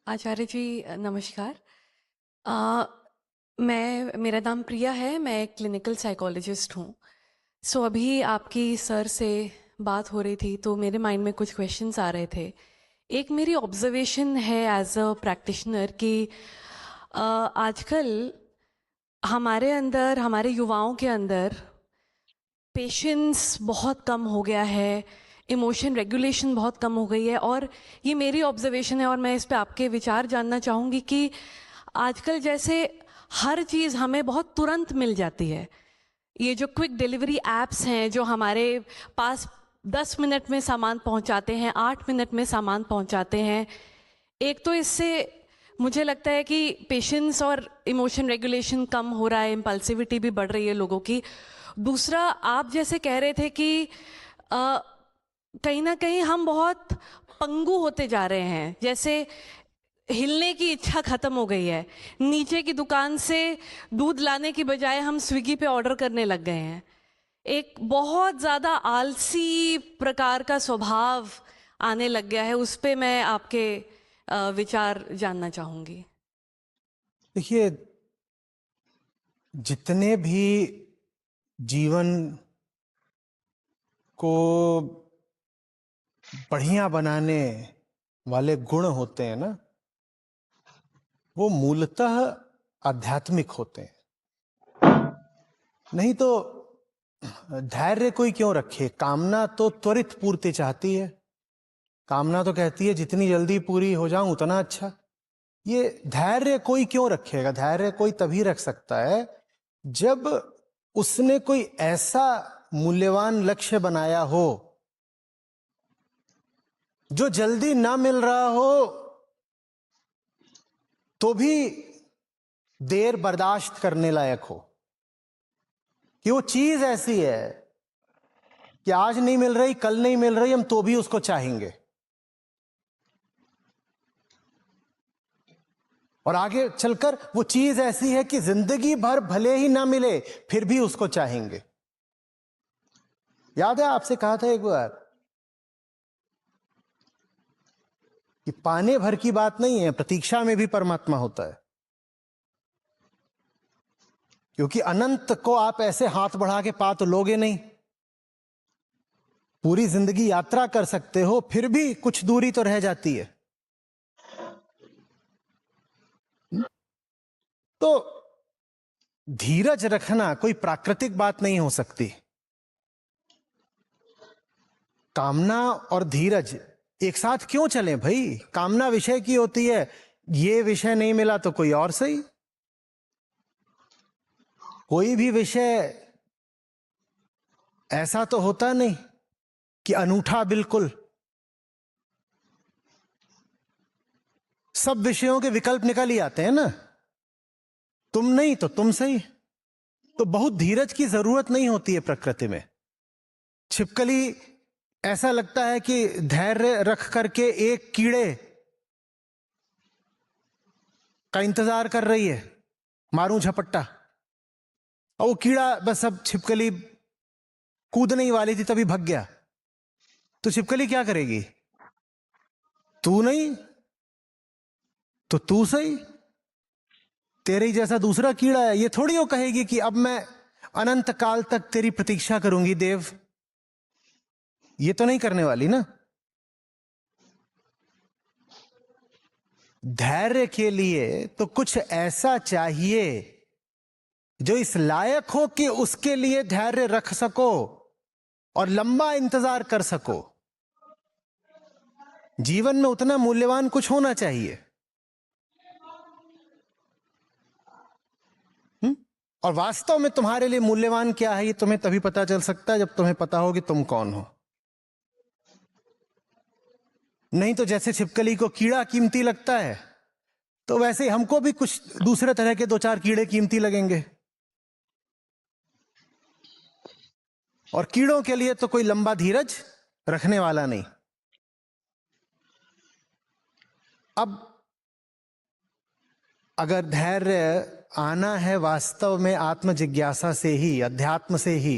आचार्य जी नमस्कार। मेरा नाम प्रिया है, मैं एक क्लिनिकल साइकोलॉजिस्ट हूँ। अभी आपकी सर से बात हो रही थी तो मेरे माइंड में कुछ क्वेश्चंस आ रहे थे। एक मेरी ऑब्जर्वेशन है एज अ प्रैक्टिशनर कि आजकल हमारे अंदर, हमारे युवाओं के अंदर पेशेंस बहुत कम हो गया है, इमोशन रेगुलेशन बहुत कम हो गई है। और ये मेरी ऑब्जर्वेशन है और मैं इस पे आपके विचार जानना चाहूँगी कि आजकल जैसे हर चीज़ हमें बहुत तुरंत मिल जाती है। ये जो क्विक डिलीवरी एप्स हैं जो हमारे पास 10 मिनट में सामान पहुंचाते हैं, 8 मिनट में सामान पहुंचाते हैं। एक तो इससे मुझे लगता है कि पेशेंस और इमोशन रेगुलेशन कम हो रहा है, इम्पल्सिविटी भी बढ़ रही है लोगों की। दूसरा, आप जैसे कह रहे थे कि कहीं ना कहीं हम बहुत पंगु होते जा रहे हैं, जैसे हिलने की इच्छा खत्म हो गई है। नीचे की दुकान से दूध लाने की बजाय हम स्विगी पे ऑर्डर करने लग गए हैं। एक बहुत ज़्यादा आलसी प्रकार का स्वभाव आने लग गया है। उस पे मैं आपके विचार जानना चाहूँगी। देखिए, जितने भी जीवन को बढ़िया बनाने वाले गुण होते हैं ना, वो मूलतः आध्यात्मिक होते हैं। नहीं तो धैर्य कोई क्यों रखे? कामना तो त्वरित पूर्ति चाहती है। कामना तो कहती है जितनी जल्दी पूरी हो जाऊं उतना अच्छा। ये धैर्य कोई क्यों रखेगा? धैर्य कोई तभी रख सकता है जब उसने कोई ऐसा मूल्यवान लक्ष्य बनाया हो जो जल्दी ना मिल रहा हो तो भी देर बर्दाश्त करने लायक हो। कि वो चीज ऐसी है कि आज नहीं मिल रही, कल नहीं मिल रही, हम तो भी उसको चाहेंगे और आगे चलकर वो चीज ऐसी है कि जिंदगी भर भले ही ना मिले फिर भी उसको चाहेंगे। याद है आपसे कहा था एक बार कि पाने भर की बात नहीं है, प्रतीक्षा में भी परमात्मा होता है। क्योंकि अनंत को आप ऐसे हाथ बढ़ा के पा तो लोगे नहीं। पूरी जिंदगी यात्रा कर सकते हो फिर भी कुछ दूरी तो रह जाती है। तो धीरज रखना कोई प्राकृतिक बात नहीं हो सकती। कामना और धीरज एक साथ क्यों चले भाई? कामना विषय की होती है, ये विषय नहीं मिला तो कोई और सही। कोई भी विषय ऐसा तो होता नहीं कि अनूठा बिल्कुल। सब विषयों के विकल्प निकल ही आते हैं ना। तुम नहीं तो तुम सही। तो बहुत धीरज की जरूरत नहीं होती है प्रकृति में। छिपकली ऐसा लगता है कि धैर्य रख करके एक कीड़े का इंतजार कर रही है, मारूं झपट्टा। और वो कीड़ा बस अब छिपकली कूदने ही वाली थी तभी भग गया। तो छिपकली क्या करेगी? तू नहीं तो तू सही। तेरे ही जैसा दूसरा कीड़ा है, ये थोड़ी वो कहेगी कि अब मैं अनंत काल तक तेरी प्रतीक्षा करूंगी देव। ये तो नहीं करने वाली ना। धैर्य के लिए तो कुछ ऐसा चाहिए जो इस लायक हो कि उसके लिए धैर्य रख सको और लंबा इंतजार कर सको। जीवन में उतना मूल्यवान कुछ होना चाहिए। और वास्तव में तुम्हारे लिए मूल्यवान क्या है ये तुम्हें तभी पता चल सकता है जब तुम्हें पता हो कि तुम कौन हो। नहीं तो जैसे छिपकली को कीड़ा कीमती लगता है तो वैसे हमको भी कुछ दूसरे तरह के दो चार कीड़े कीमती लगेंगे। और कीड़ों के लिए तो कोई लंबा धीरज रखने वाला नहीं। अब अगर धैर्य आना है वास्तव में आत्म जिज्ञासा से ही, अध्यात्म से ही,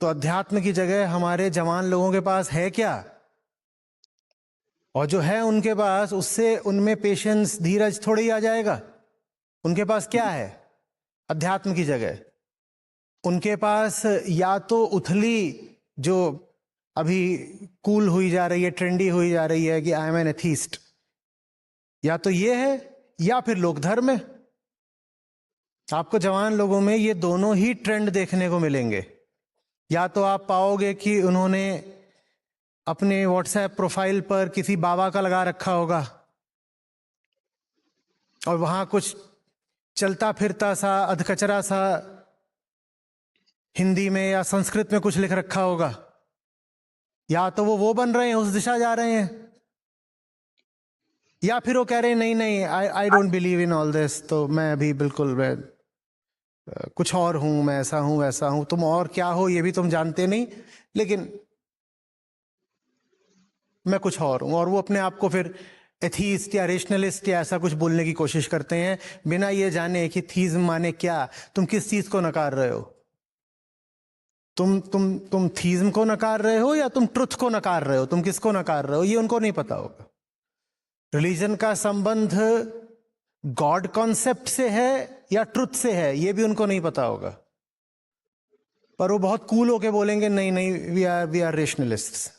तो अध्यात्म की जगह हमारे जवान लोगों के पास है क्या? और जो है उनके पास, उससे उनमें पेशेंस, धीरज थोड़ी आ जाएगा। उनके पास क्या है? अध्यात्म की जगह उनके पास या तो उथली, जो अभी कूल हुई जा रही है, ट्रेंडी हुई जा रही है कि आई एम एन एथीस्ट, या तो ये है, या फिर लोक धर्म है। आपको जवान लोगों में ये दोनों ही ट्रेंड देखने को मिलेंगे। या तो आप पाओगे कि उन्होंने अपने व्हाट्सएप प्रोफाइल पर किसी बाबा का लगा रखा होगा और वहां कुछ चलता फिरता सा अधकचरा सा हिंदी में या संस्कृत में कुछ लिख रखा होगा। या तो वो बन रहे हैं, उस दिशा जा रहे हैं, या फिर वो कह रहे हैं नहीं नहीं, I don't believe in all this, तो मैं अभी बिल्कुल कुछ और हूं, मैं ऐसा हूं वैसा हूं। तुम और क्या हो ये भी तुम जानते नहीं, लेकिन मैं कुछ और हूं। और वो अपने आप को फिर एथीस्ट या रेशनलिस्ट या ऐसा कुछ बोलने की कोशिश करते हैं, बिना ये जाने कि थीज्म माने क्या। तुम किस चीज को नकार रहे हो? तुम थीज्म को नकार रहे हो या तुम ट्रुथ को नकार रहे हो? तुम किसको नकार रहे हो ये उनको नहीं पता होगा। रिलीजन का संबंध गॉड कॉन्सेप्ट से है या ट्रुथ से है ये भी उनको नहीं पता होगा। पर वो बहुत कूल होके बोलेंगे नहीं नहीं, we are rationalists,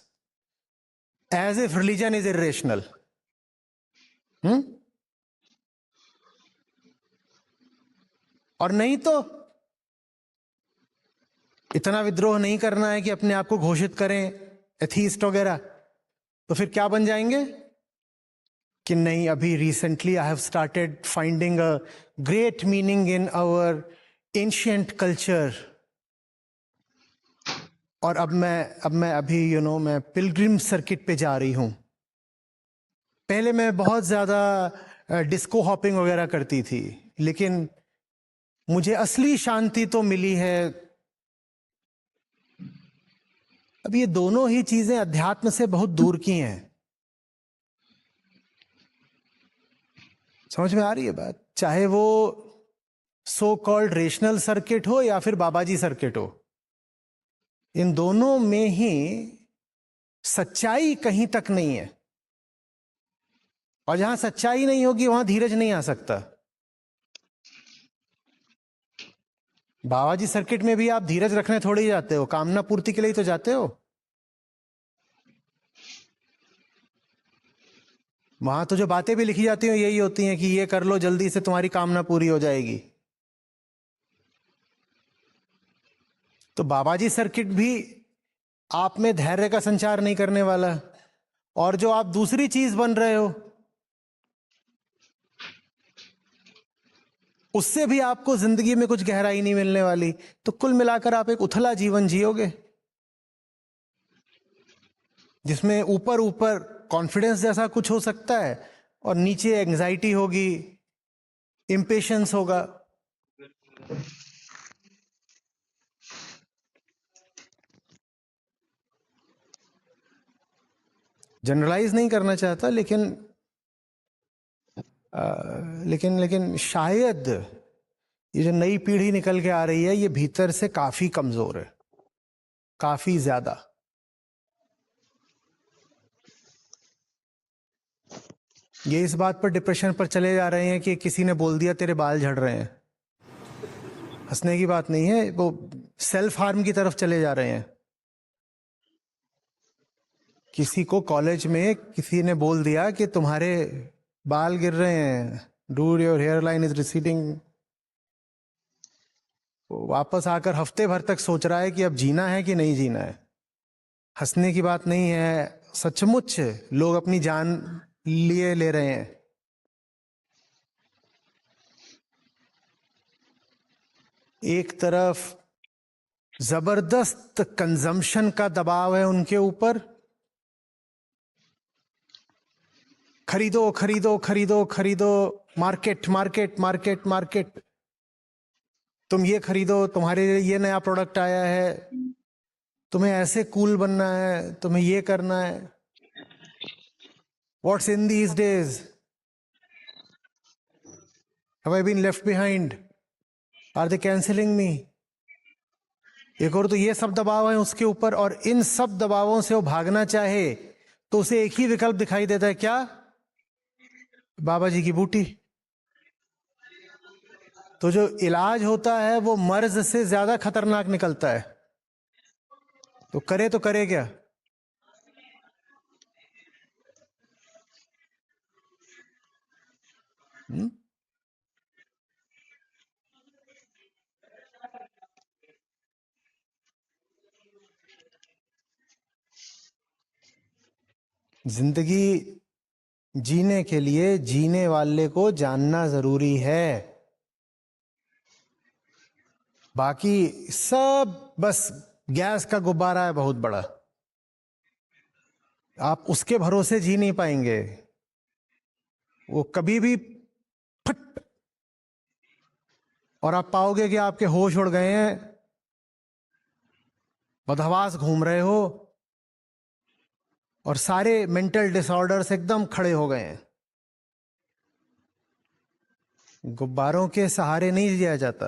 as if religion is irrational. और नहीं तो इतना विद्रोह नहीं करना है कि अपने आप को घोषित करें एथीस्ट वगैरह, तो फिर क्या बन जाएंगे कि नहीं, अभी recently I have started finding a great meaning in our ancient culture, और अब मैं अभी मैं पिलग्रिम सर्किट पे जा रही हूं। पहले मैं बहुत ज्यादा डिस्को हॉपिंग वगैरह करती थी, लेकिन मुझे असली शांति तो मिली है। अब ये दोनों ही चीजें अध्यात्म से बहुत दूर की हैं। समझ में आ रही है बात? चाहे वो सो कॉल्ड रेशनल सर्किट हो या फिर बाबाजी सर्किट हो, इन दोनों में ही सच्चाई कहीं तक नहीं है। और जहां सच्चाई नहीं होगी वहां धीरज नहीं आ सकता। बाबाजी सर्किट में भी आप धीरज रखने थोड़ी ही जाते हो, कामना पूर्ति के लिए तो जाते हो। वहां तो जो बातें भी लिखी जाती हैं यही होती हैं कि ये कर लो जल्दी से, तुम्हारी कामना पूरी हो जाएगी। तो बाबाजी सर्किट भी आप में धैर्य का संचार नहीं करने वाला। और जो आप दूसरी चीज बन रहे हो उससे भी आपको जिंदगी में कुछ गहराई नहीं मिलने वाली। तो कुल मिलाकर आप एक उथला जीवन जियोगे, जिसमें ऊपर ऊपर कॉन्फिडेंस जैसा कुछ हो सकता है और नीचे एंजाइटी होगी, इंपेशेंस होगा। जनरलाइज नहीं करना चाहता, लेकिन शायद ये जो नई पीढ़ी निकल के आ रही है ये भीतर से काफी कमजोर है, काफी ज्यादा। ये इस बात पर डिप्रेशन पर चले जा रहे हैं कि किसी ने बोल दिया तेरे बाल झड़ रहे हैं। हंसने की बात नहीं है, वो सेल्फ हार्म की तरफ चले जा रहे हैं। किसी को कॉलेज में किसी ने बोल दिया कि तुम्हारे बाल गिर रहे हैं, dude your hair line is receding. वापस आकर हफ्ते भर तक सोच रहा है कि अब जीना है कि नहीं जीना है। हंसने की बात नहीं है, सचमुच लोग अपनी जान लिए ले रहे हैं। एक तरफ जबरदस्त कंजम्पशन का दबाव है उनके ऊपर, खरीदो खरीदो खरीदो खरीदो, मार्केट मार्केट मार्केट मार्केट, तुम ये खरीदो, तुम्हारे लिए ये नया प्रोडक्ट आया है, तुम्हें ऐसे कूल बनना है, तुम्हें ये करना है। What's in these days? Have I been left behind? Are they cancelling me? एक और तो ये सब दबाव है उसके ऊपर, और इन सब दबावों से वो भागना चाहे तो उसे एक ही विकल्प दिखाई देता है, क्या? बाबा जी की बूटी। तो जो इलाज होता है वो मर्ज से ज्यादा खतरनाक निकलता है। तो करे क्या? हुँ? जिंदगी जीने के लिए जीने वाले को जानना जरूरी है। बाकी सब बस गैस का गुब्बारा है बहुत बड़ा, आप उसके भरोसे जी नहीं पाएंगे। वो कभी भी फट, और आप पाओगे कि आपके होश उड़ गए हैं, बदहवास घूम रहे हो और सारे मेंटल डिसऑर्डर्स एकदम खड़े हो गए हैं। गुब्बारों के सहारे नहीं जिया जाता।